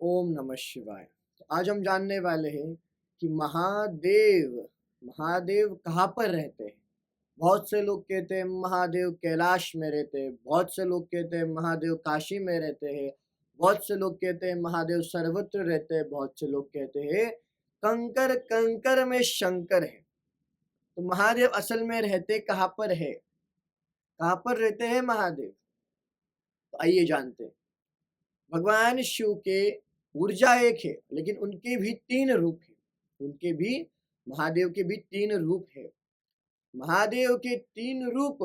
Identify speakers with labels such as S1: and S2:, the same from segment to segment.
S1: ओम नमः शिवाय। तो आज हम जानने वाले हैं कि महादेव महादेव कहाँ पर रहते हैं। बहुत से लोग कहते हैं महादेव कैलाश में रहते हैं, बहुत से लोग कहते हैं महादेव काशी में रहते हैं, बहुत से लोग कहते हैं महादेव सर्वत्र रहते हैं, बहुत से लोग कहते हैं कंकर कंकर में शंकर है। तो महादेव असल में रहते कहाँ पर है, कहाँ पर रहते हैं महादेव? तो आइए जानते हैं। भगवान शिव के ऊर्जा एक है, लेकिन उनके भी तीन रूप हैं। उनके भी महादेव के भी तीन रूप है। महादेव के तीन रूप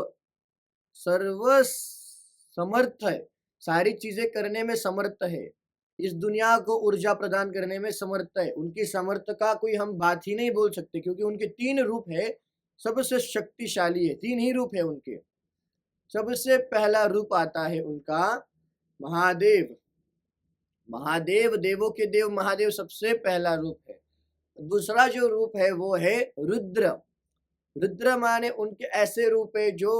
S1: सर्व समर्थ है, सारी चीजें करने में समर्थ है, इस दुनिया को ऊर्जा प्रदान करने में समर्थ है। उनकी समर्थ का कोई हम बात ही नहीं बोल सकते, क्योंकि उनके तीन रूप है, सबसे शक्तिशाली है। तीन ही रूप है उनके। सबसे पहला रूप आता है उनका महादेव। महादेव देवों के देव महादेव सबसे पहला रूप है। दूसरा जो रूप है वो है रुद्र। रुद्र माने उनके ऐसे रूप है जो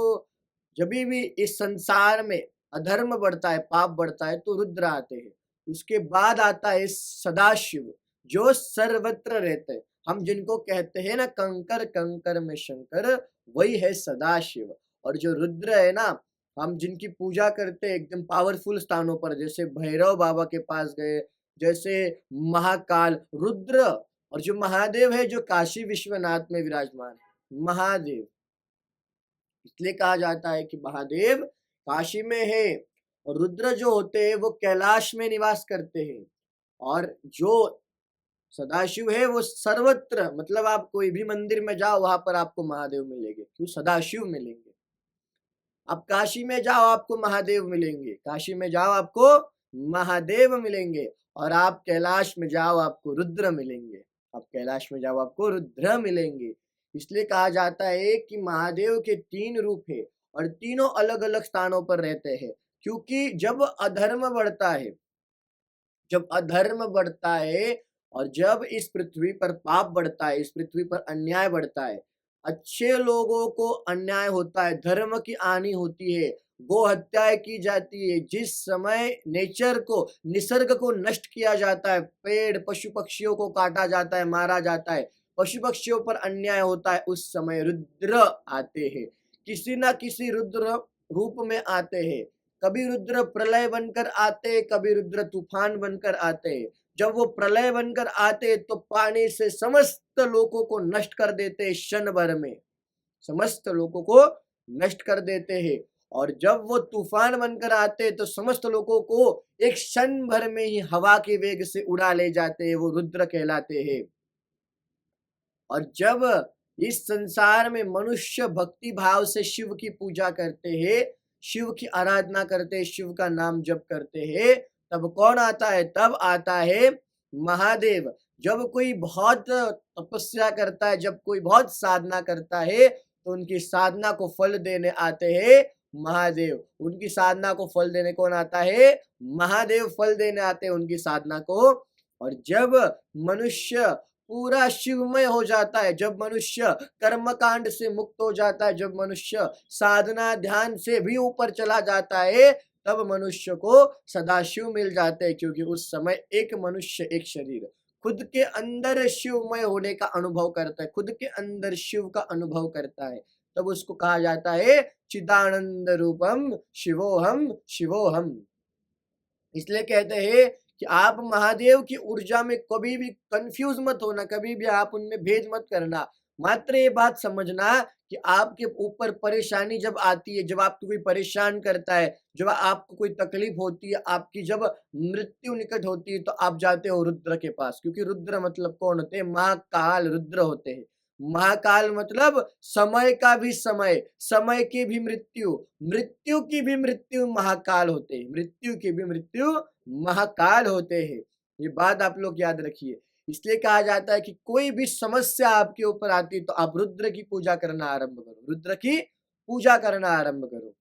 S1: जब भी इस संसार में अधर्म बढ़ता है, पाप बढ़ता है, तो रुद्र आते हैं। उसके बाद आता है सदाशिव, जो सर्वत्र रहते हैं। हम जिनको कहते हैं ना कंकर कंकर में शंकर, वही है सदाशिव। और जो रुद्र है ना, हम जिनकी पूजा करते हैं एकदम पावरफुल स्थानों पर, जैसे भैरव बाबा के पास गए, जैसे महाकाल रुद्र। और जो महादेव है जो काशी विश्वनाथ में विराजमान है, महादेव। इसलिए कहा जाता है कि महादेव काशी में है, और रुद्र जो होते हैं वो कैलाश में निवास करते हैं। और जो सदाशिव है वो सर्वत्र, मतलब आप कोई भी मंदिर में जाओ वहां पर आपको महादेव मिलेंगे, क्यों? सदाशिव मिलेंगे। आप काशी में जाओ आपको महादेव मिलेंगे, काशी में जाओ आपको महादेव मिलेंगे। और आप कैलाश में जाओ आपको रुद्र मिलेंगे, आप कैलाश में जाओ आपको रुद्र मिलेंगे। इसलिए कहा जाता है कि महादेव के तीन रूप है, और तीनों अलग अलग स्थानों पर रहते हैं। क्योंकि जब अधर्म बढ़ता है, जब अधर्म बढ़ता है, और जब इस पृथ्वी पर पाप बढ़ता है, इस पृथ्वी पर अन्याय बढ़ता है, अच्छे लोगों को अन्याय होता है, धर्म की हानि होती है, गो हत्याएं की जाती है, जिस समय नेचर को, निसर्ग को नष्ट किया जाता है, पेड़ पशु पक्षियों को काटा जाता है, मारा जाता है, पशु पक्षियों पर अन्याय होता है, उस समय रुद्र आते हैं। किसी ना किसी रुद्र रूप में आते हैं। कभी रुद्र प्रलय बनकर आते, कभी रुद्र तूफान बनकर आते। जब वो प्रलय बनकर आते तो पानी से समस्त लोगों को नष्ट कर देते, क्षण भर में समस्त लोगों को नष्ट कर देते हैं। और जब वो तूफान बनकर आते तो समस्त लोगों को एक क्षण भर में ही हवा के वेग से उड़ा ले जाते हैं, वो रुद्र कहलाते हैं। और जब इस संसार में मनुष्य भक्ति भाव से शिव की पूजा करते हैं, शिव की आराधना करते हैं, शिव का नाम जप करते हैं, तब कौन आता है? तब आता है महादेव। जब कोई बहुत तपस्या करता है, जब कोई बहुत साधना करता है, तो उनकी साधना को फल देने आते हैं महादेव। उनकी साधना को फल देने कौन आता है? महादेव फल देने आते हैं उनकी साधना को। और जब मनुष्य पूरा शिवमय हो जाता है, जब मनुष्य कर्मकांड से मुक्त हो जाता है, जब मनुष्य साधना ध्यान से भी ऊपर चला जाता है, तब मनुष्य को सदाशिव मिल जाते हैं। क्योंकि उस समय एक मनुष्य, एक शरीर खुद के अंदर शिवमय होने का अनुभव करता है, खुद के अंदर शिव का अनुभव करता है, तब उसको कहा जाता है चिदानंद रूपम शिवोहम शिवोहम। इसलिए कहते हैं कि आप महादेव की ऊर्जा में कभी भी कंफ्यूज मत होना, कभी भी आप उनमें भेद मत करना। मात्र ये बात समझना कि आपके ऊपर परेशानी जब आती है, जब आपको कोई परेशान करता है, जब आपको कोई तकलीफ होती है, आपकी जब मृत्यु निकट होती है, तो आप जाते हो रुद्र के पास। क्योंकि रुद्र मतलब कौन होते हैं? महाकाल रुद्र होते हैं। महाकाल मतलब समय का भी समय, समय की भी मृत्यु, मृत्यु की भी मृत्यु महाकाल होते हैं, मृत्यु की भी मृत्यु महाकाल होते हैं। ये बात आप लोग याद रखिए। इसलिए कहा जाता है कि कोई भी समस्या आपके ऊपर आती है तो आप रुद्र की पूजा करना आरंभ करो, रुद्र की पूजा करना आरंभ करो।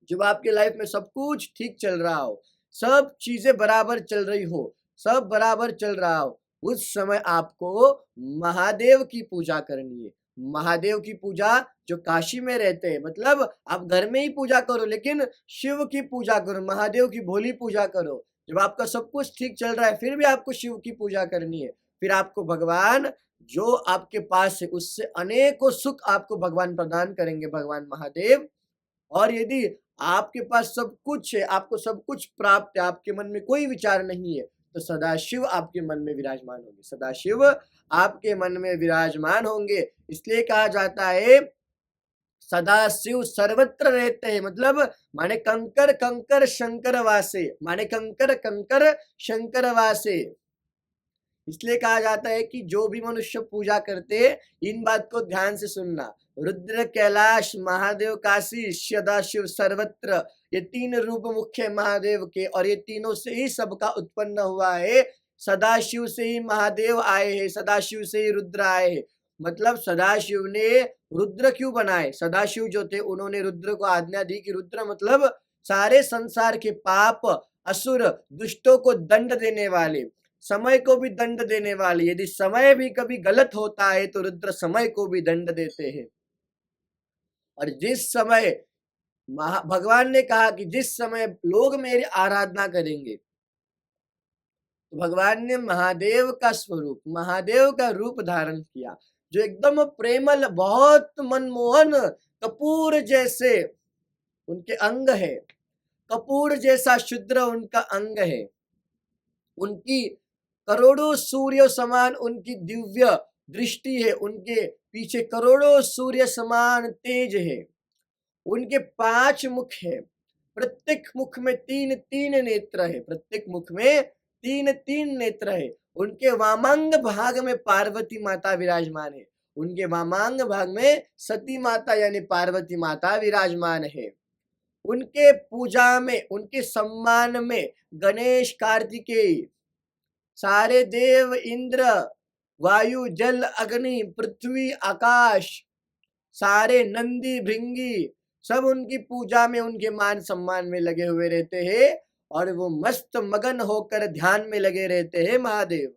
S1: जब आपके लाइफ में सब कुछ ठीक चल रहा हो, सब चीजें बराबर चल रही हो, सब बराबर चल रहा हो, उस समय आपको महादेव की पूजा करनी है। महादेव की पूजा जो काशी में रहते हैं, मतलब आप घर में ही पूजा करो, लेकिन शिव की पूजा करो, महादेव की भोली पूजा करो। जब आपका सब कुछ ठीक चल रहा है फिर भी आपको शिव की पूजा करनी है, फिर आपको भगवान जो आपके पास है उससे अनेकों सुख आपको भगवान प्रदान करेंगे, भगवान महादेव। और यदि आपके पास सब कुछ है, आपको सब कुछ प्राप्त है, आपके मन में कोई विचार नहीं है, तो सदाशिव आपके मन में विराजमान होंगे, सदाशिव आपके मन में विराजमान होंगे। इसलिए कहा जाता है सदाशिव सर्वत्र रहते हैं, मतलब माने कंकर कंकर शंकर वासे, माने कंकर कंकर शंकर वासे। इसलिए कहा जाता है कि जो भी मनुष्य पूजा करते हैं इन बात को ध्यान से सुनना। रुद्र, कैलाश, महादेव, काशी, सदाशिव सर्वत्र, ये तीन रूप मुख्य महादेव के, और ये तीनों से ही सबका उत्पन्न हुआ है। सदाशिव से ही महादेव आए हैं, सदाशिव से ही रुद्र आए हैं। मतलब सदाशिव ने रुद्र क्यों बनाए? सदाशिव जो थे उन्होंने रुद्र को आज्ञा दी कि रुद्र मतलब सारे संसार के पाप, असुर, दुष्टों को दंड देने वाले, समय को भी दंड देने वाले। यदि समय भी कभी गलत होता है तो रुद्र समय को भी दंड देते हैं। और जिस समय भगवान ने कहा कि जिस समय लोग मेरी आराधना करेंगे, तो भगवान ने महादेव का स्वरूप, महादेव का रूप धारण किया, जो एकदम प्रेमल, बहुत मनमोहन, कपूर जैसे उनके अंग है, कपूर जैसा शुद्र उनका अंग है, उनकी करोड़ों सूर्य समान उनकी दिव्य दृष्टि है, उनके पीछे करोड़ों सूर्य समान तेज है, उनके 5 मुख है, प्रत्येक मुख में 3-3 नेत्र है, प्रत्येक मुख में 3-3 नेत्र है। उनके वामांग भाग में पार्वती माता विराजमान है, उनके वामांग भाग में सती माता यानी पार्वती माता विराजमान है। उनके पूजा में, उनके सम्मान में गणेश, कार्तिकेय, सारे देव, इंद्र, वायु, जल, अग्नि, पृथ्वी, आकाश, सारे नंदी, भृंगी, सब उनकी पूजा में, उनके मान सम्मान में लगे हुए रहते हैं, और वो मस्त मगन होकर ध्यान में लगे रहते हैं महादेव।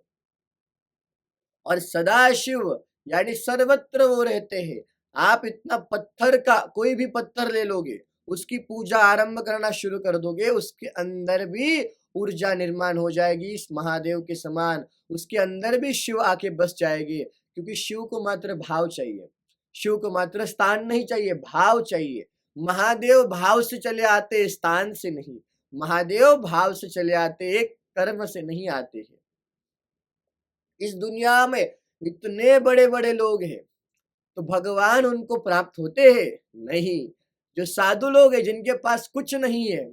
S1: और सदाशिव यानी सर्वत्र वो रहते हैं। आप इतना पत्थर का कोई भी पत्थर ले लोगे, उसकी पूजा आरंभ करना शुरू कर दोगे, उसके अंदर भी ऊर्जा निर्माण हो जाएगी इस महादेव के समान, उसके अंदर भी शिव आके बस जाएगी। क्योंकि शिव को मात्र भाव चाहिए, शिव को मात्र स्थान नहीं चाहिए, भाव चाहिए। महादेव भाव से चले आते, स्थान से नहीं। महादेव भाव से चले आते, कर्म से नहीं आते हैं। इस दुनिया में इतने बड़े बड़े लोग हैं, तो भगवान उनको प्राप्त होते हैं? नहीं। जो साधु लोग हैं, जिनके पास कुछ नहीं है,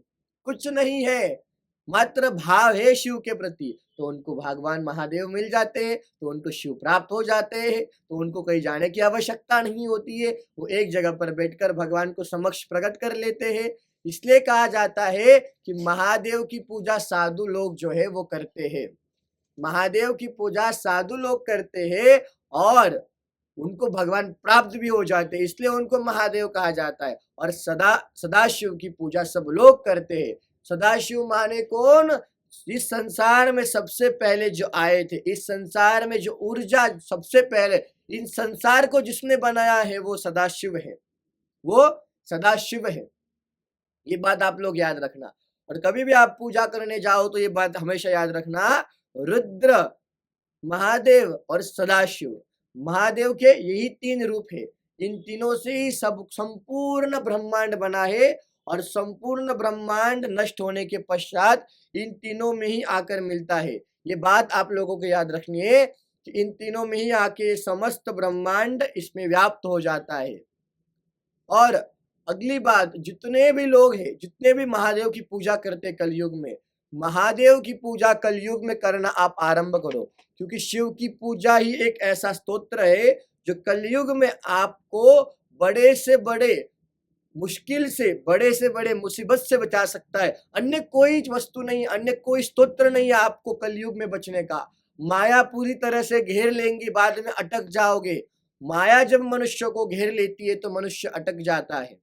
S1: कुछ नहीं है, मात्र भाव है शिव के प्रति, तो उनको भगवान महादेव मिल जाते हैं, तो उनको शिव प्राप्त हो जाते हैं, तो उनको कहीं जाने की आवश्यकता नहीं होती है, वो एक जगह पर बैठकर भगवान को समक्ष प्रकट कर लेते हैं। इसलिए कहा जाता है कि महादेव की पूजा साधु लोग जो है वो करते हैं, महादेव की पूजा साधु लोग करते हैं, और उनको भगवान प्राप्त भी हो जाते हैं, इसलिए उनको महादेव कहा जाता है। और सदाशिव की पूजा सब लोग करते हैं। सदाशिव माने कौन? इस संसार में सबसे पहले जो आए थे, इस संसार में जो ऊर्जा सबसे पहले, इन संसार को जिसने बनाया है वो सदाशिव है, वो सदाशिव है। ये बात आप लोग याद रखना। और कभी भी आप पूजा करने जाओ तो ये बात हमेशा याद रखना, रुद्र, महादेव और सदाशिव, महादेव के यही 3 रूप है। इन तीनों से ही सब संपूर्ण ब्रह्मांड बना है, और संपूर्ण ब्रह्मांड नष्ट होने के पश्चात इन तीनों में ही आकर मिलता है। ये बात आप लोगों को याद रखनी है कि इन तीनों में ही आके समस्त ब्रह्मांड इसमें व्याप्त हो जाता है। और अगली बात, जितने भी लोग हैं, जितने भी महादेव की पूजा करते कलयुग में, महादेव की पूजा कलयुग में करना आप आरंभ करो, क्योंकि शिव की पूजा ही एक ऐसा स्तोत्र है जो कलयुग में आपको बड़े से बड़े मुश्किल से, बड़े से बड़े मुसीबत से बचा सकता है। अन्य कोई वस्तु नहीं, अन्य कोई स्तोत्र नहीं है आपको कलयुग में बचने का। माया पूरी तरह से घेर लेंगी, बाद में अटक जाओगे। माया जब मनुष्य को घेर लेती है तो मनुष्य अटक जाता है,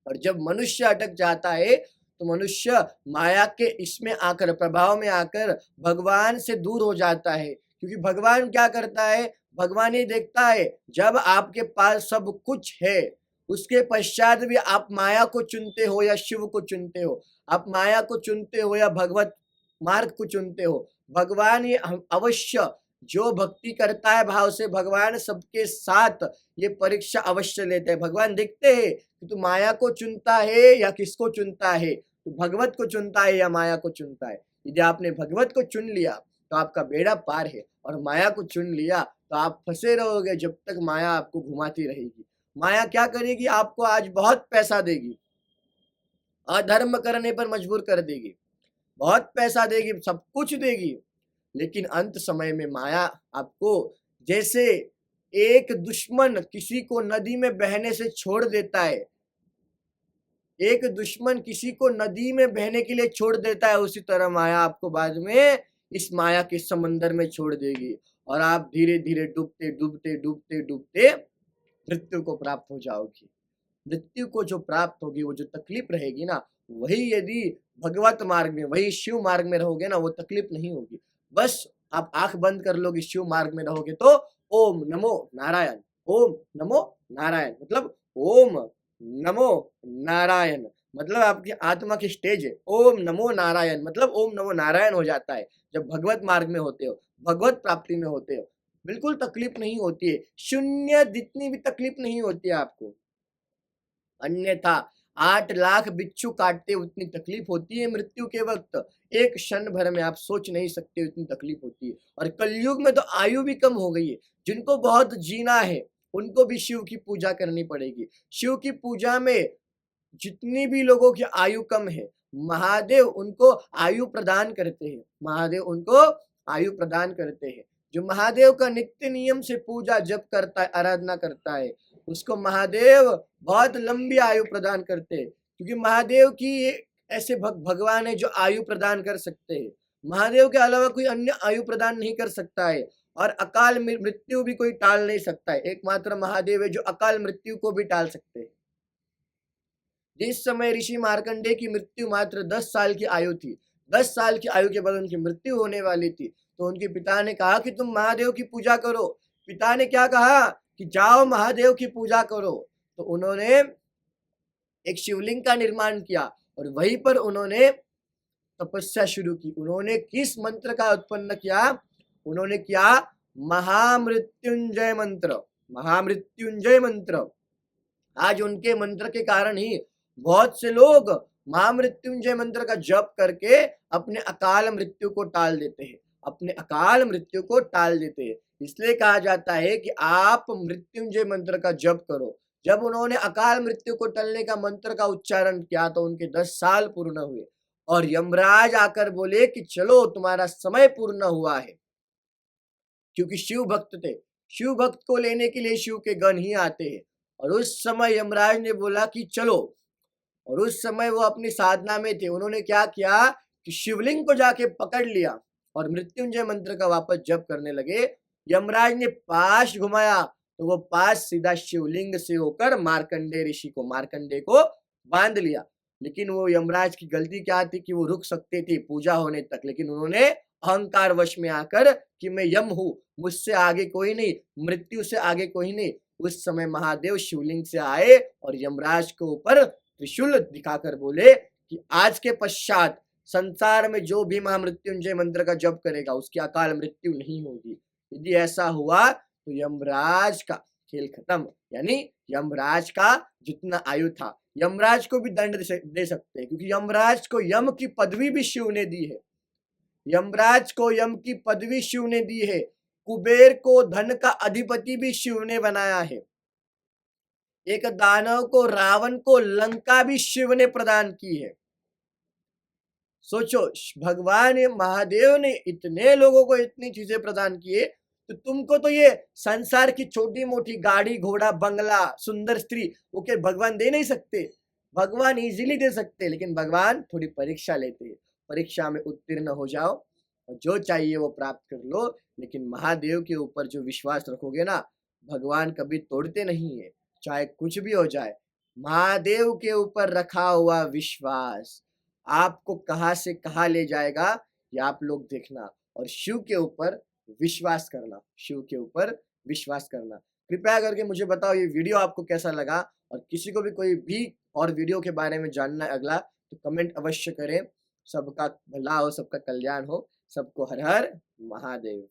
S1: और जब मनुष्य अटक जाता है तो मनुष्य माया के इसमें आकर, प्रभाव में आकर भगवान से दूर हो जाता है। क्योंकि भगवान क्या करता है? भगवान ये देखता है जब आपके पास सब कुछ है, उसके पश्चात भी आप माया को चुनते हो या शिव को चुनते हो, आप माया को चुनते हो या भगवत मार्ग को चुनते हो। भगवान ये अवश्य जो भक्ति करता है भाव से, भगवान सबके साथ ये परीक्षा अवश्य लेते हैं। भगवान देखते हैं कि तू माया को चुनता है या किसको चुनता है, तू भगवत को चुनता है या माया को चुनता है। यदि आपने भगवत को चुन लिया तो आपका बेड़ा पार है, और माया को चुन लिया तो आप फंसे रहोगे जब तक माया आपको घुमाती रहेगी। माया क्या करेगी, आपको आज बहुत पैसा देगी, अधर्म करने पर मजबूर कर देगी, बहुत पैसा देगी, सब कुछ देगी, लेकिन अंत समय में माया आपको जैसे एक दुश्मन किसी को नदी में बहने से छोड़ देता है, एक दुश्मन किसी को नदी में बहने के लिए छोड़ देता है, उसी तरह माया आपको बाद में इस माया के समंदर में छोड़ देगी, और आप धीरे धीरे डूबते डूबते डूबते डूबते मृत्यु को प्राप्त हो जाओगी। मृत्यु को जो प्राप्त होगी, वो जो तकलीफ रहेगी ना, वही यदि भगवत मार्ग में, वही शिव मार्ग में रहोगे ना, वो तकलीफ नहीं होगी। बस आप आंख बंद कर लोगे, शिव मार्ग में रहोगे तो ओम नमो नारायण, ओम नमो नारायण, मतलब ओम नमो नारायण, मतलब आपकी आत्मा की स्टेज है, ओम नमो नारायण, मतलब ओम नमो नारायण हो जाता है जब भगवत मार्ग में होते हो, भगवत प्राप्ति में होते हो। बिल्कुल तकलीफ नहीं होती है, शून्य जितनी भी तकलीफ नहीं होती है आपको। अन्यथा 8 लाख बिच्छू काटते उतनी तकलीफ होती है मृत्यु के वक्त, एक क्षण भर में आप सोच नहीं सकते उतनी तकलीफ होती है। और कलयुग में तो आयु भी कम हो गई है, जिनको बहुत जीना है उनको भी शिव की पूजा करनी पड़ेगी। शिव की पूजा में जितनी भी लोगों की आयु कम है, महादेव उनको आयु प्रदान करते हैं, महादेव उनको आयु प्रदान करते हैं। जो महादेव का नित्य नियम से पूजा जप करता है, आराधना करता है, उसको महादेव बहुत लंबी आयु प्रदान करते हैं, क्योंकि महादेव की ऐसे भगवान है जो आयु प्रदान कर सकते हैं। महादेव के अलावा कोई अन्य आयु प्रदान नहीं कर सकता है, और अकाल मृत्यु भी कोई टाल नहीं सकता है। एकमात्र महादेव है जो अकाल मृत्यु को भी टाल सकते हैं। जिस समय ऋषि मार्कंडेय की मृत्यु मात्र 10 साल की आयु थी, 10 साल की आयु के बाद उनकी मृत्यु होने वाली थी, तो उनके पिता ने कहा कि तुम महादेव की पूजा करो। पिता ने क्या कहा कि जाओ महादेव की पूजा करो। तो उन्होंने एक शिवलिंग का निर्माण किया, और वहीं पर उन्होंने तपस्या शुरू की। उन्होंने किस मंत्र का उत्पन्न किया, उन्होंने किया महामृत्युंजय मंत्र, महामृत्युंजय मंत्र। आज उनके मंत्र के कारण ही बहुत से लोग महामृत्युंजय मंत्र का जप करके अपने अकाल मृत्यु को टाल देते हैं, अपने अकाल मृत्यु को टाल देते हैं। इसलिए कहा जाता है कि आप मृत्युंजय मंत्र का जप करो। जब उन्होंने अकाल मृत्यु को टलने का मंत्र का उच्चारण किया तो उनके 10 साल पूर्ण हुए, और यमराज आकर बोले कि चलो तुम्हारा समय पूर्ण हुआ है, क्योंकि शिव भक्त थे, शिव भक्त को लेने के लिए शिव के गण ही आते हैं। और उस समय यमराज ने बोला कि चलो, और उस समय वो अपनी साधना में थे। उन्होंने क्या किया कि शिवलिंग को जाके पकड़ लिया और मृत्युंजय मंत्र का वापस जप करने लगे। यमराज ने पाश घुमाया तो वो पाश सीधा शिवलिंग से होकर मार्कंडेय ऋषि को, मार्कंडेय को बांध लिया। लेकिन वो यमराज की गलती क्या थी कि वो रुक सकते थे पूजा होने तक, लेकिन उन्होंने अहंकार वश में आकर कि मैं यम हूं, मुझसे आगे कोई नहीं, मृत्यु से आगे कोई नहीं। उस समय महादेव शिवलिंग से आए और यमराज के ऊपर त्रिशूल दिखाकर बोले कि आज के पश्चात संसार में जो भी महामृत्युंजय मंत्र का जप करेगा उसकी अकाल मृत्यु नहीं होगी। यदि ऐसा हुआ तो यमराज का खेल खत्म, यानी यमराज का जितना आयु था, यमराज को भी दंड दे सकते हैं, क्योंकि यमराज को यम की पदवी भी शिव ने दी है। यमराज को यम की पदवी शिव ने दी है। कुबेर को धन का अधिपति भी शिव ने बनाया है। एक दानव को, रावण को लंका भी शिव ने प्रदान की है। सोचो, भगवान महादेव ने इतने लोगों को इतनी चीजें प्रदान की है, तो तुमको तो ये संसार की छोटी मोटी गाड़ी घोड़ा बंगला सुंदर स्त्री वो क्या भगवान दे नहीं सकते? भगवान इजीली दे सकते, लेकिन भगवान थोड़ी परीक्षा लेते हैं। परीक्षा में उत्तीर्ण हो जाओ और जो चाहिए वो प्राप्त कर लो। लेकिन महादेव के ऊपर जो विश्वास रखोगे ना, भगवान कभी तोड़ते नहीं है, चाहे कुछ भी हो जाए। महादेव के ऊपर रखा हुआ विश्वास आपको कहां से कहां ले जाएगा, ये आप लोग देखना। और शिव के ऊपर विश्वास करना, शिव के ऊपर विश्वास करना। कृपया करके मुझे बताओ ये वीडियो आपको कैसा लगा, और किसी को भी कोई भी और वीडियो के बारे में जानना है अगला, तो कमेंट अवश्य करें। सबका भला हो, सबका कल्याण हो। सबको हर हर महादेव।